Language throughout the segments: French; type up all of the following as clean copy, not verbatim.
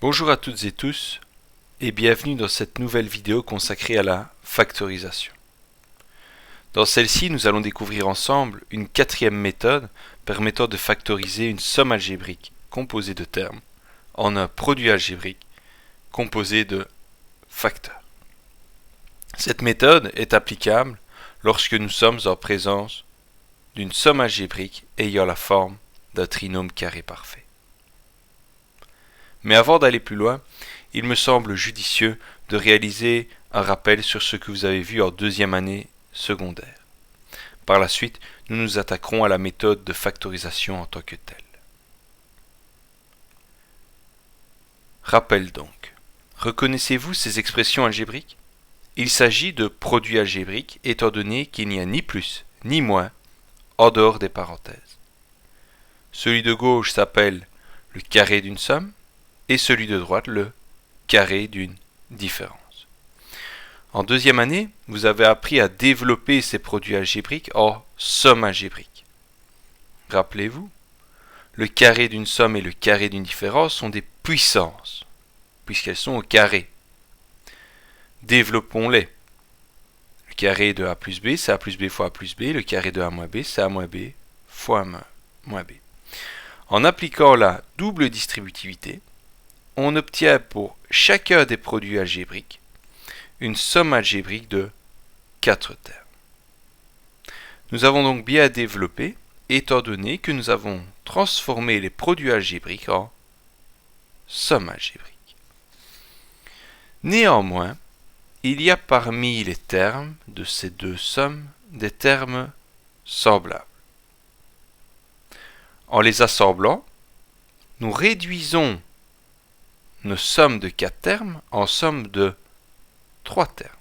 Bonjour à toutes et tous et bienvenue dans cette nouvelle vidéo consacrée à la factorisation. Dans celle-ci, nous allons découvrir ensemble une quatrième méthode permettant de factoriser une somme algébrique composée de termes en un produit algébrique composé de facteurs. Cette méthode est applicable lorsque nous sommes en présence d'une somme algébrique ayant la forme d'un trinôme carré parfait. Mais avant d'aller plus loin, il me semble judicieux de réaliser un rappel sur ce que vous avez vu en deuxième année secondaire. Par la suite, nous nous attaquerons à la méthode de factorisation en tant que telle. Rappel donc. Reconnaissez-vous ces expressions algébriques ? Il s'agit de produits algébriques étant donné qu'il n'y a ni plus ni moins en dehors des parenthèses. Celui de gauche s'appelle le carré d'une somme et celui de droite le carré d'une différence. En deuxième année, vous avez appris à développer ces produits algébriques en somme algébrique. Rappelez-vous, le carré d'une somme et le carré d'une différence sont des puissances, puisqu'elles sont au carré. Développons-les. Le carré de a plus b, c'est a plus b fois a plus b. Le carré de a moins b, c'est a moins b fois a moins b. En appliquant la double distributivité, on obtient pour chacun des produits algébriques une somme algébrique de 4 termes. Nous avons donc bien développé, étant donné que nous avons transformé les produits algébriques en somme algébrique. Néanmoins, il y a parmi les termes de ces deux sommes des termes semblables. En les assemblant, nous réduisons nos sommes de 4 termes en somme de 3 termes.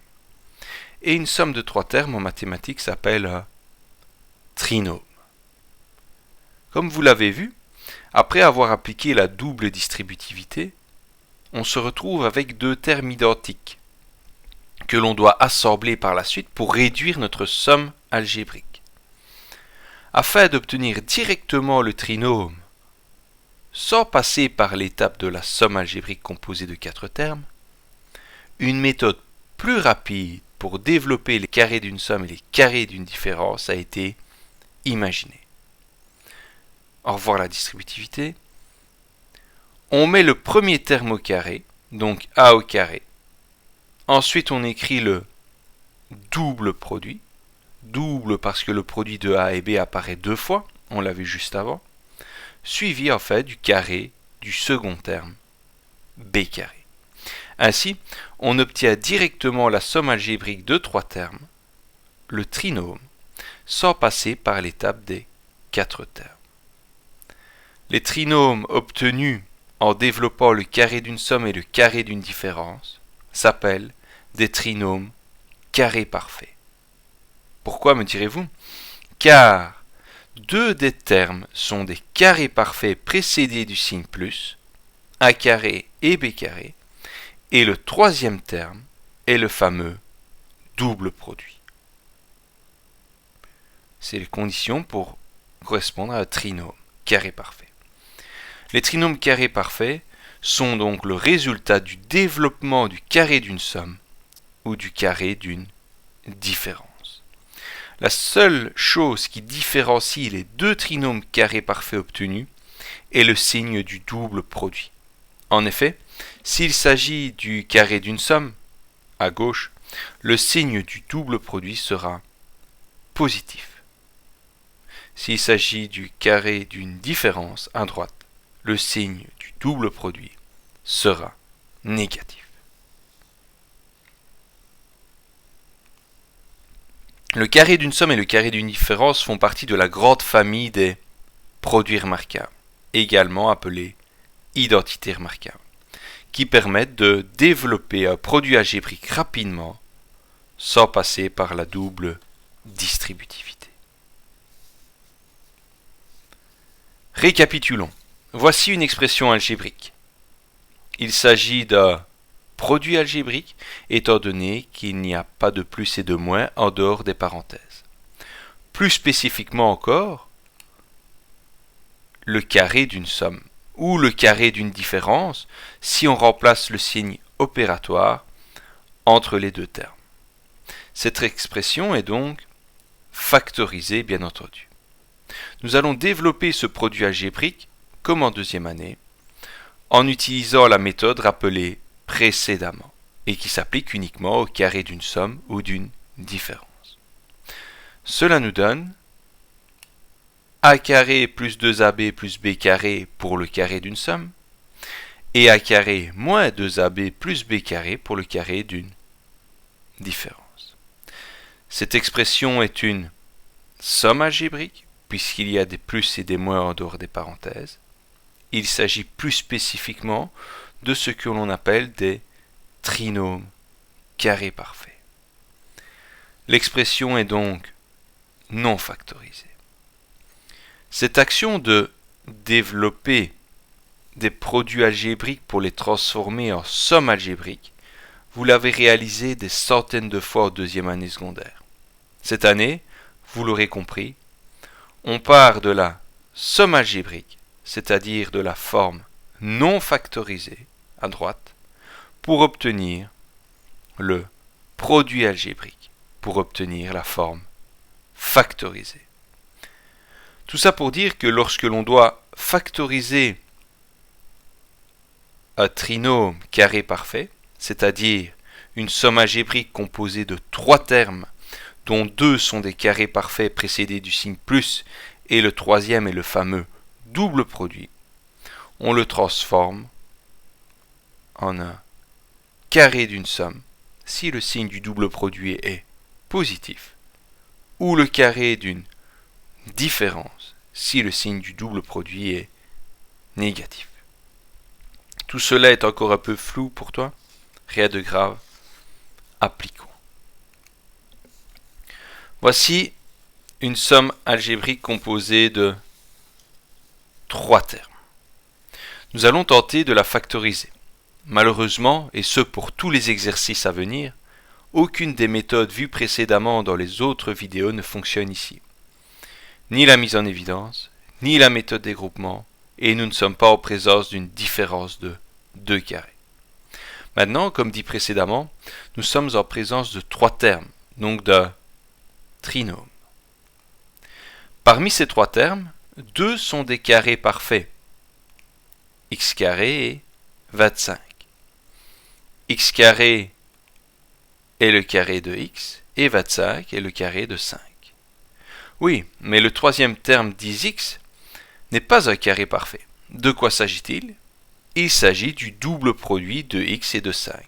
Et une somme de 3 termes en mathématiques s'appelle un trinôme. Comme vous l'avez vu, après avoir appliqué la double distributivité, on se retrouve avec deux termes identiques que l'on doit assembler par la suite pour réduire notre somme algébrique. Afin d'obtenir directement le trinôme sans passer par l'étape de la somme algébrique composée de 4 termes, une méthode plus rapide pour développer les carrés d'une somme et les carrés d'une différence a été imaginée. Au revoir la distributivité. On met le premier terme au carré, donc a au carré. Ensuite, on écrit le double produit. Double parce que le produit de a et b apparaît deux fois, on l'a vu juste avant. Suivi en fait du carré du second terme, b carré. Ainsi, on obtient directement la somme algébrique de 3 termes, le trinôme, sans passer par l'étape des 4 termes. Les trinômes obtenus en développant le carré d'une somme et le carré d'une différence s'appellent des trinômes carrés parfaits. Pourquoi, me direz-vous ? Car deux des termes sont des carrés parfaits précédés du signe plus, a carré et b carré, et le troisième terme est le fameux double produit. C'est les conditions pour correspondre à un trinôme carré parfait. Les trinômes carrés parfaits sont donc le résultat du développement du carré d'une somme ou du carré d'une différence. La seule chose qui différencie les deux trinômes carrés parfaits obtenus est le signe du double produit. En effet, s'il s'agit du carré d'une somme, à gauche, le signe du double produit sera positif. S'il s'agit du carré d'une différence, à droite, le signe du double produit sera négatif. Le carré d'une somme et le carré d'une différence font partie de la grande famille des produits remarquables, également appelés identités remarquables, qui permettent de développer un produit algébrique rapidement sans passer par la double distributivité. Récapitulons. Voici une expression algébrique. Il s'agit d'un produit algébrique étant donné qu'il n'y a pas de plus et de moins en dehors des parenthèses. Plus spécifiquement encore, le carré d'une somme ou le carré d'une différence si on remplace le signe opératoire entre les deux termes. Cette expression est donc factorisée, bien entendu. Nous allons développer ce produit algébrique, comme en deuxième année, en utilisant la méthode rappelée précédemment et qui s'applique uniquement au carré d'une somme ou d'une différence. Cela nous donne a carré plus 2ab plus b carré pour le carré d'une somme et a carré moins 2ab plus b carré pour le carré d'une différence. Cette expression est une somme algébrique puisqu'il y a des plus et des moins en dehors des parenthèses. Il s'agit plus spécifiquement de ce que l'on appelle des trinômes carrés parfaits. L'expression est donc non factorisée. Cette action de développer des produits algébriques pour les transformer en sommes algébriques, vous l'avez réalisée des centaines de fois en deuxième année secondaire. Cette année, vous l'aurez compris, on part de la somme algébrique, c'est-à-dire de la forme non factorisée à droite, pour obtenir le produit algébrique, pour obtenir la forme factorisée. Tout ça pour dire que lorsque l'on doit factoriser un trinôme carré parfait, c'est-à-dire une somme algébrique composée de 3 termes, dont 2 sont des carrés parfaits précédés du signe plus, et le troisième est le fameux double produit, on le transforme en un carré d'une somme si le signe du double produit est positif, ou le carré d'une différence si le signe du double produit est négatif. Tout cela est encore un peu flou pour toi? Rien de grave, appliquons. Voici une somme algébrique composée de 3 termes. Nous allons tenter de la factoriser. Malheureusement, et ce pour tous les exercices à venir, aucune des méthodes vues précédemment dans les autres vidéos ne fonctionne ici. Ni la mise en évidence, ni la méthode des groupements, et nous ne sommes pas en présence d'une différence de 2 carrés. Maintenant, comme dit précédemment, nous sommes en présence de 3 termes, donc d'un trinôme. Parmi ces 3 termes, 2 sont des carrés parfaits, x carré et 25. X carré est le carré de x et 25 est le carré de 5. Oui, mais le troisième terme 10x n'est pas un carré parfait. De quoi s'agit-il? Il s'agit du double produit de x et de 5.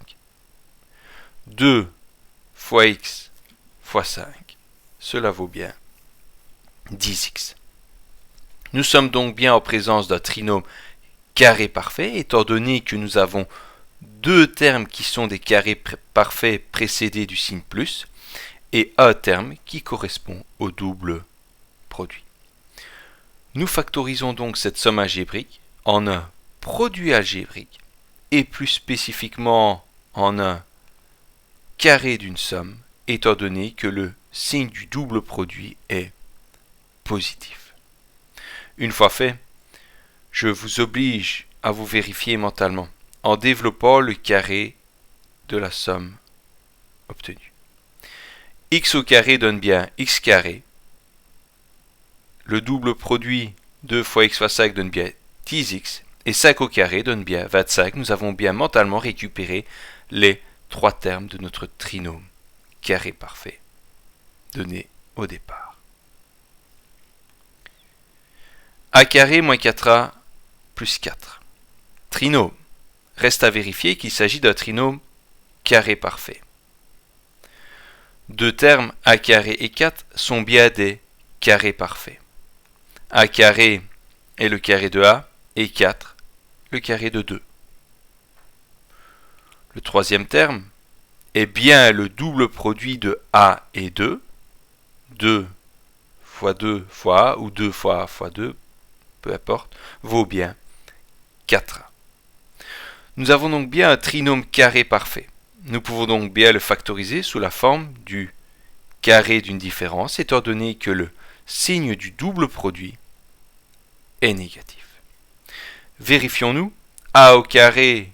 2 fois x fois 5, cela vaut bien 10x. Nous sommes donc bien en présence d'un trinôme carré parfait, étant donné que nous avons 2 termes qui sont des carrés parfaits précédés du signe plus, et un terme qui correspond au double produit. Nous factorisons donc cette somme algébrique en un produit algébrique, et plus spécifiquement en un carré d'une somme, étant donné que le signe du double produit est positif. Une fois fait, je vous oblige à vous vérifier mentalement en développant le carré de la somme obtenue. X au carré donne bien x carré. Le double produit 2 fois x fois 5 donne bien 10x. Et 5 au carré donne bien 25. Nous avons bien mentalement récupéré les 3 termes de notre trinôme carré parfait donné au départ. A carré moins 4a plus 4. Trinôme. Reste à vérifier qu'il s'agit d'un trinôme carré parfait. 2 termes a carré et 4 sont bien des carrés parfaits. A carré est le carré de a et 4 le carré de 2. Le troisième terme est bien le double produit de a et 2. 2 fois 2 fois a ou 2 fois a fois 2, peu importe, vaut bien 4a. Nous avons donc bien un trinôme carré parfait. Nous pouvons donc bien le factoriser sous la forme du carré d'une différence, étant donné que le signe du double produit est négatif. Vérifions-nous. A au carré,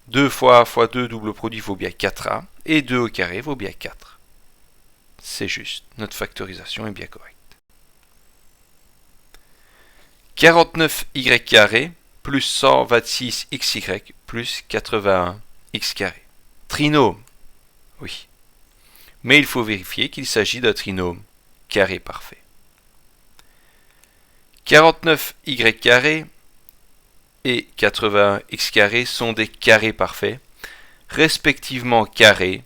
2 fois 2 double produit vaut bien 4A, et 2 au carré vaut bien 4. C'est juste, notre factorisation est bien correcte. 49y carré plus 126xy plus 81x carré. Trinôme, oui. Mais il faut vérifier qu'il s'agit d'un trinôme carré parfait. 49y carré et 81x carré sont des carrés parfaits, respectivement carrés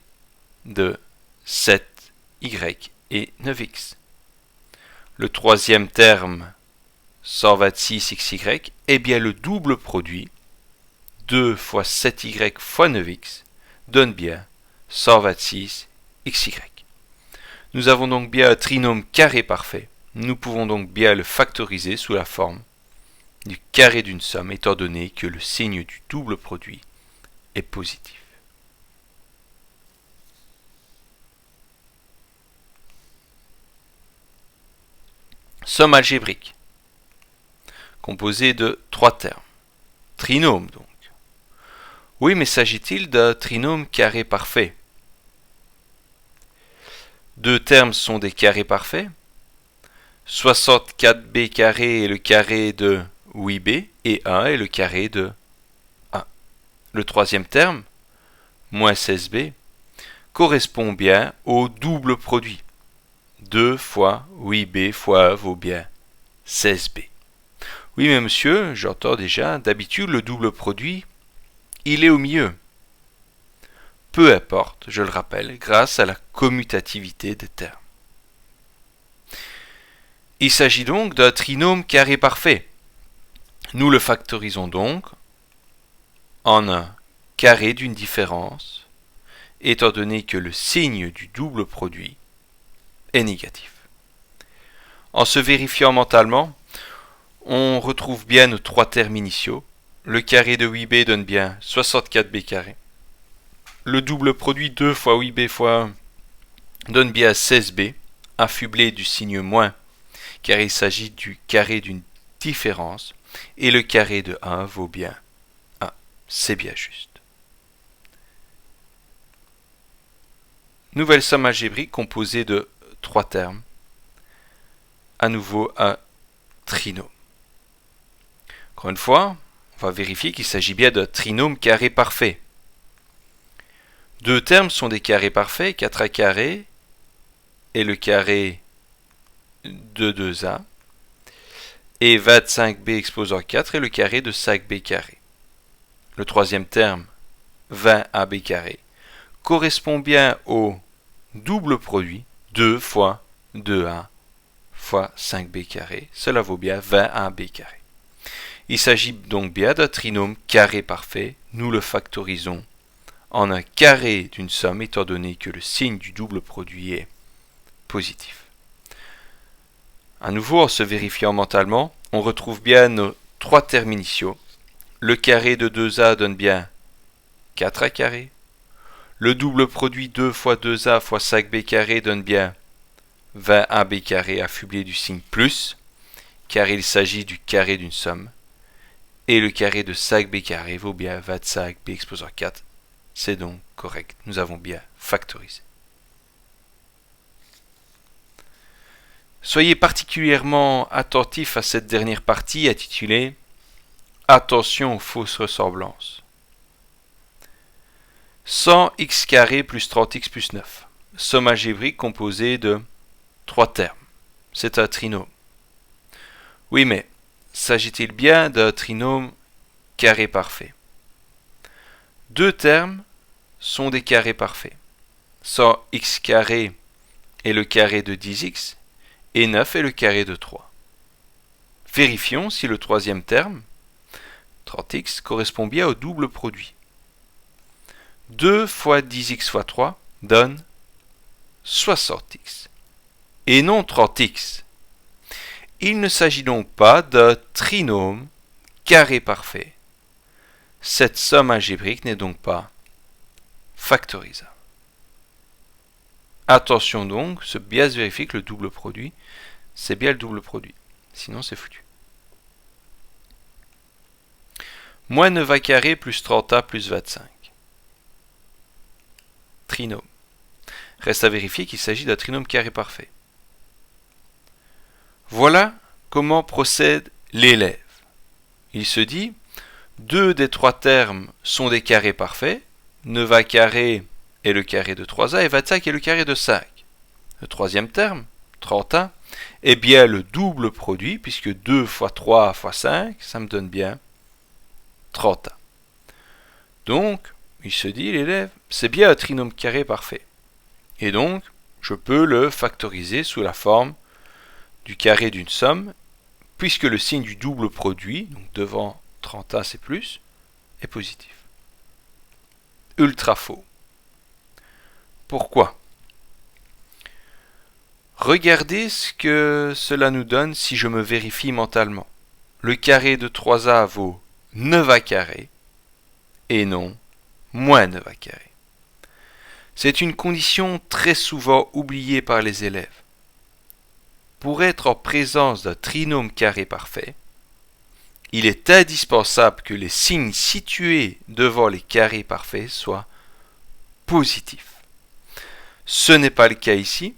de 7y et 9x. Le troisième terme, 126xy, est bien le double produit 2 fois 7y fois 9x donne bien 126xy. Nous avons donc bien un trinôme carré parfait. Nous pouvons donc bien le factoriser sous la forme du carré d'une somme, étant donné que le signe du double produit est positif. Somme algébrique, composée de 3 termes. Trinôme donc. Oui, mais s'agit-il d'un trinôme carré parfait? Deux termes sont des carrés parfaits. 64b carré est le carré de 8b et 1 est le carré de 1. Le troisième terme, moins 16b, correspond bien au double produit. 2 fois 8b fois 1 vaut bien 16b. Oui, mais monsieur, j'entends déjà, d'habitude le double produit, il est au milieu. Peu importe, je le rappelle, grâce à la commutativité des termes. Il s'agit donc d'un trinôme carré parfait. Nous le factorisons donc en un carré d'une différence, étant donné que le signe du double produit est négatif. En se vérifiant mentalement, on retrouve bien nos trois termes initiaux. Le carré de 8b donne bien 64b carré. Le double produit 2 fois 8b fois 1 donne bien 16b, affublé du signe moins, car il s'agit du carré d'une différence, et le carré de 1 vaut bien 1. C'est bien juste. Nouvelle somme algébrique composée de 3 termes. À nouveau un trinôme. Encore une fois, on va vérifier qu'il s'agit bien d'un trinôme carré parfait. Deux termes sont des carrés parfaits, 4a carré et le carré de 2a, et 25b exposant 4 est le carré de 5b carré. Le troisième terme, 20ab carré, correspond bien au double produit 2 fois 2a fois 5b carré. Cela vaut bien 20ab carré. Il s'agit donc bien d'un trinôme carré parfait. Nous le factorisons en un carré d'une somme, étant donné que le signe du double produit est positif. À nouveau, en se vérifiant mentalement, on retrouve bien nos trois termes initiaux. Le carré de 2a donne bien 4a carré. Le double produit 2 fois 2a fois 5b carré donne bien 20ab carré affublé du signe plus, car il s'agit du carré d'une somme. Et le carré de 5b carré vaut bien 25b exposant 4. C'est donc correct. Nous avons bien factorisé. Soyez particulièrement attentifs à cette dernière partie intitulée « Attention aux fausses ressemblances ». 100x carré plus 30x plus 9. Somme algébrique composée de 3 termes. C'est un trinôme. Oui, mais s'agit-il bien d'un trinôme carré parfait? Deux termes sont des carrés parfaits. 100x carré est le carré de 10x et 9 est le carré de 3. Vérifions si le troisième terme, 30x, correspond bien au double produit. 2 fois 10x fois 3 donne 60x et non 30x. Il ne s'agit donc pas d'un trinôme carré parfait. Cette somme algébrique n'est donc pas factorisable. Attention donc, c'est bien se vérifier que le double produit, c'est bien le double produit. Sinon c'est foutu. Moins 9a carré plus 30a plus 25. Trinôme. Reste à vérifier qu'il s'agit d'un trinôme carré parfait. Voilà comment procède l'élève. Il se dit, 2 des 3 termes sont des carrés parfaits, 9a carré est le carré de 3a et 25 est le carré de 5. Le troisième terme, 30a, est bien le double produit, puisque 2 fois 3 fois 5, ça me donne bien 30a. Donc, il se dit, l'élève, c'est bien un trinôme carré parfait. Et donc, je peux le factoriser sous la forme du carré d'une somme, puisque le signe du double produit, donc devant 30a c'est plus, est positif. Ultra faux. Pourquoi ? Regardez ce que cela nous donne si je me vérifie mentalement. Le carré de 3a vaut 9a carré et non moins 9a carré. C'est une condition très souvent oubliée par les élèves. Pour être en présence d'un trinôme carré parfait, il est indispensable que les signes situés devant les carrés parfaits soient positifs. Ce n'est pas le cas ici,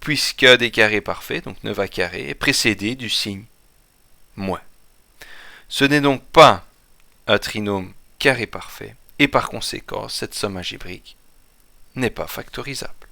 puisqu'un des carrés parfaits, donc 9a carré, est précédé du signe moins. Ce n'est donc pas un trinôme carré parfait, et par conséquent, cette somme algébrique n'est pas factorisable.